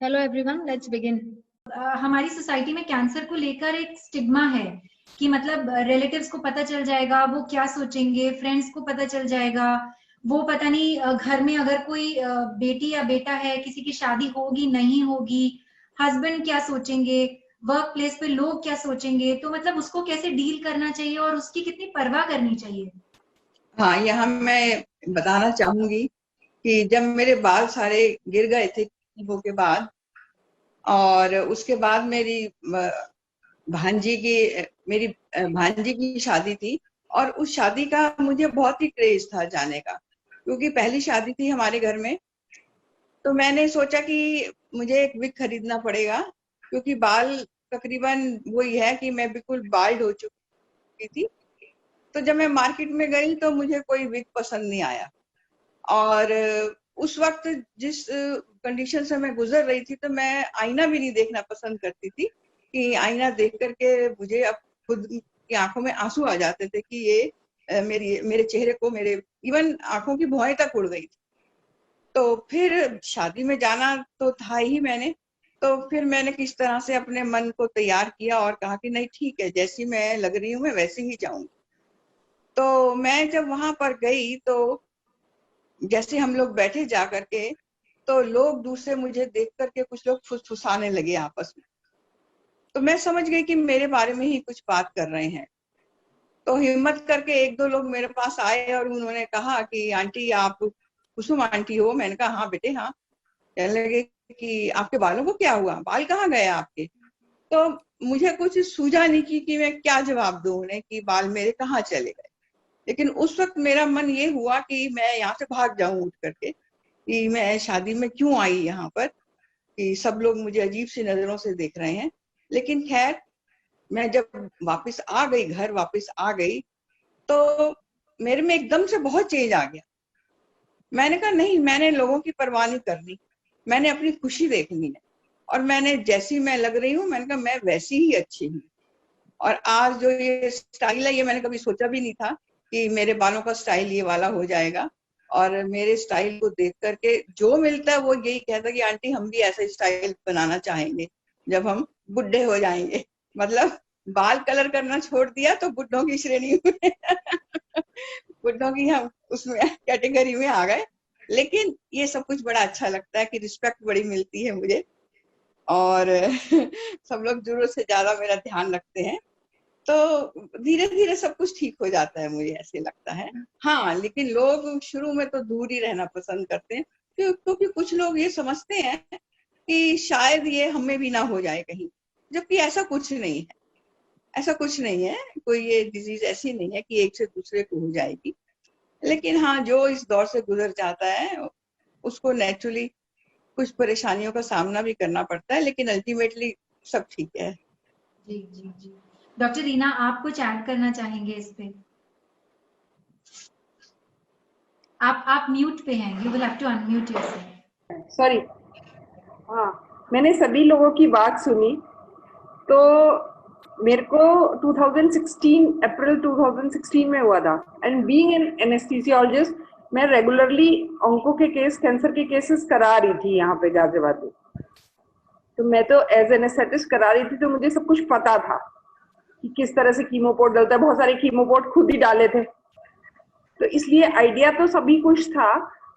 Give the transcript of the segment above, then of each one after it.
Hello everyone, let's begin. हमारी society में cancer को लेकर एक स्टिग्मा है कि मतलब रिलेटिव्स को पता चल जाएगा, वो क्या सोचेंगे, फ्रेंड्स को पता चल जाएगा, वो पता नहीं घर में अगर कोई बेटी या बेटा है, किसी की शादी होगी नहीं होगी, हस्बैंड क्या सोचेंगे, वर्क प्लेस पे लोग क्या सोचेंगे, तो मतलब उसको कैसे डील करना चाहिए और उसकी कितनी परवाह करनी चाहिए। हाँ, यहाँ मैं बताना चाहूंगी कि जब मेरे बाल सारे गिर गए थे कीमो के बाद, और उसके बाद भांजी की मेरी भांजी की शादी थी। और उस शादी का मुझे बहुत ही क्रेज था जाने का, क्योंकि पहली शादी थी हमारे घर में। तो मैंने सोचा कि मुझे एक विग खरीदना पड़ेगा, क्योंकि बाल तकरीबन वही है कि मैं बिल्कुल बाल्ड हो चुकी थी। तो जब मैं मार्केट में गई तो मुझे कोई विग पसंद नहीं आया। और उस वक्त जिस कंडीशन से मैं गुजर रही थी, तो मैं आईना भी नहीं देखना पसंद करती थी, कि आईना देख करके मुझे अब खुद की आंखों में आंसू आ जाते थे कि ये मेरे चेहरे को, मेरे इवन आंखों की भौहें तक उड़ गई थी। तो फिर शादी में जाना तो था ही मैंने। तो फिर मैंने किस तरह से अपने मन को तैयार किया और कहा कि नहीं, ठीक है, जैसी मैं लग रही हूँ मैं वैसे ही जाऊंगी। तो मैं जब वहां पर गई, तो जैसे हम लोग बैठे जा करके, तो लोग दूर से मुझे देख करके कुछ लोग फुसफुसाने लगे आपस में। तो मैं समझ गई कि मेरे बारे में ही कुछ बात कर रहे हैं। तो हिम्मत करके एक दो लोग मेरे पास आए और उन्होंने कहा कि आंटी, आप कुसुम आंटी हो? मैंने कहा हाँ बेटे, हाँ। कहने लगे कि आपके बालों को क्या हुआ, बाल कहाँ गए आपके? तो मुझे कुछ सूझा नहीं कि मैं क्या जवाब दूं उन्हें कि बाल मेरे कहाँ चले गए। लेकिन उस वक्त मेरा मन ये हुआ कि मैं यहाँ से भाग जाऊं उठ करके, कि मैं शादी में क्यों आई यहाँ पर, कि सब लोग मुझे अजीब सी नजरों से देख रहे हैं। लेकिन खैर, मैं जब वापस आ गई, घर वापस आ गई, तो मेरे में एकदम से बहुत चेंज आ गया। मैंने कहा नहीं, मैंने लोगों की परवाह नहीं करनी, मैंने अपनी खुशी देखनी है। और मैंने जैसी मैं लग रही हूँ, मैंने कहा मैं वैसी ही अच्छी हूँ। और आज जो ये स्टाइल है, ये मैंने कभी सोचा भी नहीं था कि मेरे बालों का स्टाइल ये वाला हो जाएगा। और मेरे स्टाइल को देख करके जो मिलता है वो यही कहता है कि आंटी, हम भी ऐसा स्टाइल बनाना चाहेंगे जब हम बुढ़े हो जाएंगे। मतलब बाल कलर करना छोड़ दिया तो बुढ़ों की श्रेणी में बुढ़ों की हम उसमें कैटेगरी में आ गए। लेकिन ये सब कुछ बड़ा अच्छा लगता है कि रिस्पेक्ट बड़ी मिलती है मुझे। और सब लोग जरूरत से ज्यादा मेरा ध्यान रखते हैं। तो धीरे धीरे सब कुछ ठीक हो जाता है, मुझे ऐसे लगता है। हाँ, लेकिन लोग शुरू में तो दूर ही रहना पसंद करते हैं, क्योंकि कुछ लोग ये समझते हैं कि शायद ये हमें भी ना हो जाए कहीं। जबकि ऐसा कुछ नहीं है, ऐसा कुछ नहीं है। कोई ये डिजीज ऐसी नहीं है कि एक से दूसरे को हो जाएगी। लेकिन हाँ, जो इस दौर से गुजर जाता है उसको नेचुरली कुछ परेशानियों का सामना भी करना पड़ता है, लेकिन अल्टीमेटली सब ठीक है। जी जी जी। डॉक्टर रीना, आप कुछ ऐड करना चाहेंगे इस पे? आप म्यूट पे हैं, you will have to unmute yourself. Sorry. हाँ, मैंने सभी लोगों की बात सुनी। तो मेरे को 2016 अप्रैल 2016 में हुआ था। एंड बीइंग एन एनेस्थीसियोलॉजिस्ट, मैं रेगुलरली ऑन्को के केस, कैंसर के केसेस करा रही थी यहाँ पे गाजियाबाद में। तो मैं तो एज एनेस्थेटिस्ट करा रही थी, तो मुझे सब कुछ पता था कि किस तरह से कीमोपोर्ट डलता है। बहुत सारे कीमोपोर्ट खुद ही डाले थे, तो इसलिए आइडिया तो सभी कुछ था।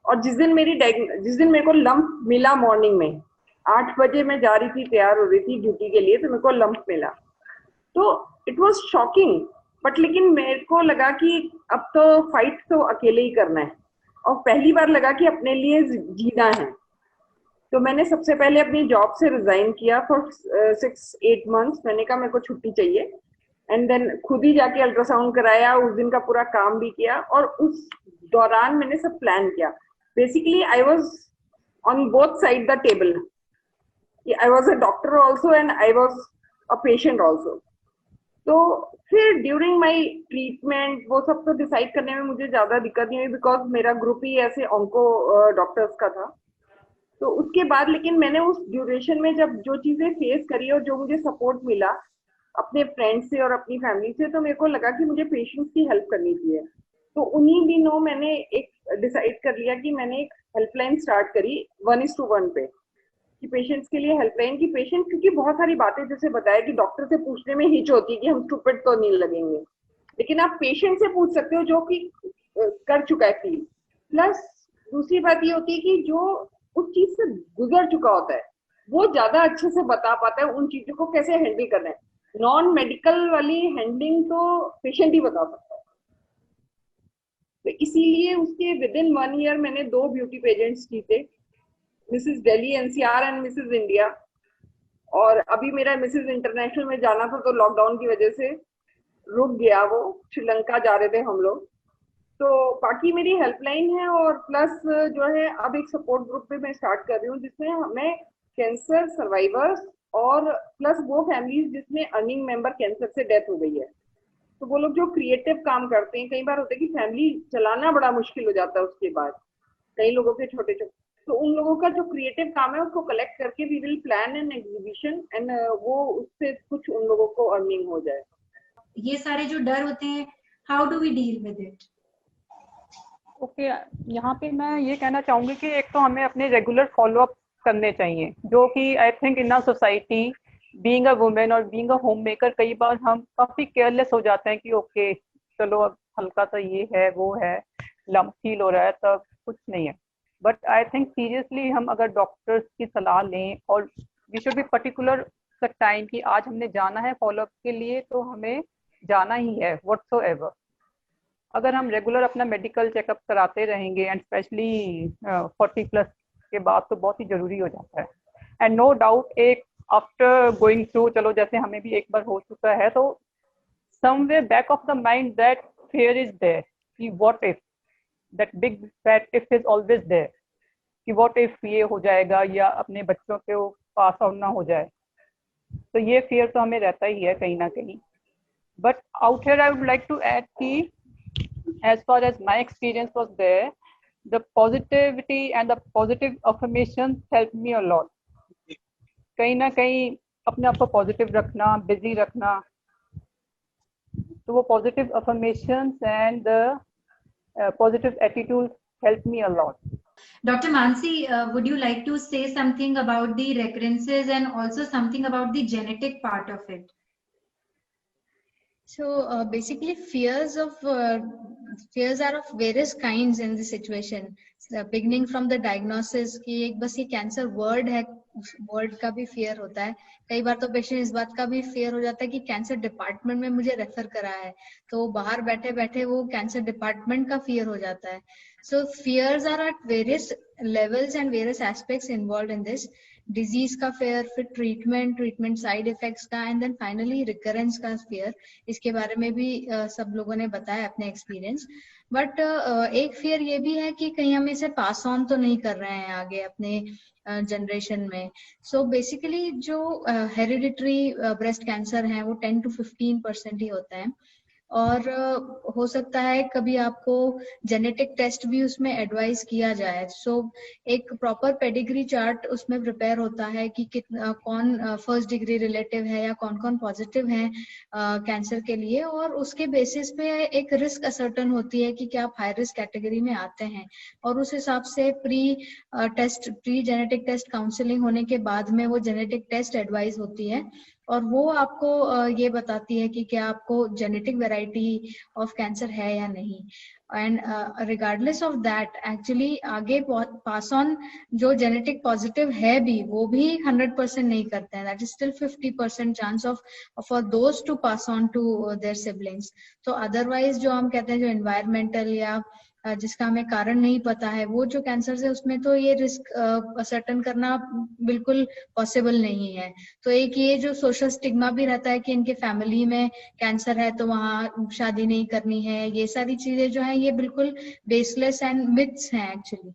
और जिस दिन मेरे को लंप मिला मॉर्निंग में 8 बजे, मैं जा रही थी, तैयार हो रही थी ड्यूटी के लिए, तो मेरे को लंप मिला। तो इट वाज शॉकिंग। बट लेकिन मेरे को लगा कि अब तो फाइट तो अकेले ही करना है, और पहली बार लगा कि अपने लिए जीना है। तो मैंने सबसे पहले अपनी जॉब से रिजाइन किया फॉर 6-8 मंथ्स। मैंने कहा मेरे को छुट्टी चाहिए। एंड देन खुद ही जाके अल्ट्रासाउंड कराया, उस दिन का पूरा काम भी किया, और उस दौरान मैंने सब प्लान किया। Basically I was on both side the table. I was a doctor also and I was a patient also. तो फिर ड्यूरिंग माई ट्रीटमेंट वो सब तो डिसाइड करने में मुझे ज्यादा दिक्कत नहीं हुई, बिकॉज मेरा ग्रुप ही ऐसे ऑन्को डॉक्टर्स का था। तो उसके बाद लेकिन मैंने उस ड्यूरेशन में जब जो चीजें फेस करी और जो मुझे सपोर्ट मिला अपने फ्रेंड्स से और अपनी फैमिली से, तो मेरे को लगा कि मुझे पेशेंट्स की हेल्प करनी चाहिए। तो उन्हीं दिनों मैंने एक डिसाइड कर लिया कि मैंने एक हेल्पलाइन स्टार्ट करी 1:1 पे। कि पेशेंट्स के लिए हेल्पलाइन की पेशेंट, क्योंकि बहुत सारी बातें जैसे बताया कि डॉक्टर से पूछने में हिच होती है कि हम स्टूपिड तो नहीं लगेंगे, लेकिन आप पेशेंट से पूछ सकते हो जो कि कर चुका है फील। प्लस दूसरी बात ये होती है कि जो उस चीज से गुजर चुका होता है वो ज्यादा अच्छे से बता पाता है उन चीजों को कैसे हैंडल करना है। नॉन मेडिकल वाली हैंडलिंग तो पेशेंट ही बता सकता है। तो इसीलिए उसके विद इन 1 ईयर मैंने 2 ब्यूटी पेजेंट्स की थे, Mrs Delhi NCR and Mrs India. और अभी मेरा मिसेस इंटरनेशनल में जाना था तो लॉकडाउन की वजह से रुक गया, वो श्रीलंका जा रहे थे हम लोग। तो बाकी मेरी हेल्पलाइन है और प्लस जो है अब एक सपोर्ट ग्रुप भी मैं स्टार्ट कर रही हूँ जिसमें मैं कैंसर सर्वाइवर्स और प्लस वो फैमिलीज जिसमें अर्निंग मेंबर कैंसर से डेथ हो गई है, तो वो लोग जो क्रिएटिव काम करते हैं, कई बार होता है कि फैमिली चलाना बड़ा मुश्किल हो जाता है उसके बाद कई लोगों के छोटे छोटे, तो उन लोगों का जो क्रिएटिव काम है उसको कलेक्ट करके we will plan an exhibition and वो उससे कुछ उन लोगों को अर्निंग हो जाए। ये सारे जो डर होते हैं, how do we deal with it? Okay, यहाँ पे मैं ये कहना चाहूंगी कि एक तो हमें अपने रेगुलर फॉलोअप करने चाहिए, जो कि I think in a society being a women और बीइंग अ होम मेकर कई बार हम काफी केयरलेस हो जाते हैं कि ओके चलो अब हल्का सा ये है वो है, लम्प फील हो रहा है तब कुछ नहीं है। बट आई थिंक सीरियसली हम अगर डॉक्टर्स की सलाह लें और we should be particular the time कि आज हमने जाना है फॉलोअप के लिए तो हमें जाना ही है व्हाटसोएवर। अगर हम रेगुलर अपना मेडिकल चेकअप कराते रहेंगे एंड स्पेशली 40+ के बाद तो बहुत ही जरूरी हो जाता है। एंड नो डाउट एक आफ्टर गोइंग थ्रू, चलो जैसे हमें भी एक बार हो चुका है तो somewhere back of the mind that fear is there कि what if, that big fat if is always there कि व्हाट इफ ये हो जाएगा या अपने बच्चों के पास आउट ना हो जाए, तो ये फियर तो हमें रहता ही है कहीं ना कहीं। But out here I would like to add कि as far as my experience was there, the positivity and the positive affirmations helped me a lot. कहीं ना कहीं अपने आप को पॉजिटिव रखना, बिजी रखना, तो वो positive affirmations and the positive attitude helped me a lot. Dr. Mansi, would you like to say something about the recurrences and also something about the genetic part of it? So basically fears are of various kinds in this situation, beginning from the diagnosis कि एक बस ये cancer word है, word का भी fear होता है। कई बार तो पेशेंट इस बात का भी फियर हो जाता है कि कैंसर डिपार्टमेंट में मुझे रेफर करा है, तो बाहर बैठे बैठे वो कैंसर डिपार्टमेंट का फियर हो जाता है। So fears are at various levels and various aspects involved in this. Disease का फेयर, फिर ट्रीटमेंट साइड इफेक्ट्स का, एंड देन फाइनली रिकरेंस का फेयर। इसके बारे में भी सब लोगों ने बताया अपने एक्सपीरियंस। बट एक फेयर ये भी है कि कहीं हम इसे पास ऑन तो नहीं कर रहे हैं आगे अपने जनरेशन में। सो बेसिकली जो हेरिडिटरी ब्रेस्ट कैंसर है वो 10 to 15% ही होता है, और हो सकता है कभी आपको जेनेटिक टेस्ट भी उसमें एडवाइस किया जाए। सो एक प्रॉपर पेडिग्री चार्ट उसमें प्रिपेयर होता है कि कितना कौन फर्स्ट डिग्री रिलेटिव है या कौन कौन पॉजिटिव है कैंसर के लिए, और उसके बेसिस पे एक रिस्क असर्टन होती है कि क्या आप हाई रिस्क कैटेगरी में आते हैं, और उस हिसाब से प्री जेनेटिक टेस्ट काउंसलिंग होने के बाद में वो जेनेटिक टेस्ट एडवाइस होती है, और वो आपको ये बताती है कि क्या आपको जेनेटिक वैरायटी ऑफ कैंसर है या नहीं। And regardless of that actually आगे पास ऑन जो जेनेटिक पॉजिटिव है भी वो भी 100% नहीं करते हैं, that is still 50% chance of for those to pass on to their siblings. तो अदरवाइज जो हम कहते हैं जो एनवायरमेंटल या जिसका हमें कारण नहीं पता है वो जो कैंसर है उसमें तो ये रिस्क सर्टन करना बिल्कुल पॉसिबल नहीं है। तो एक ये जो सोशल स्टिग्मा भी रहता है कि इनके फैमिली में कैंसर है तो वहाँ शादी नहीं करनी है, ये सारी चीजें जो है ये बिल्कुल बेसलेस एंड मिथ्स हैं एक्चुअली।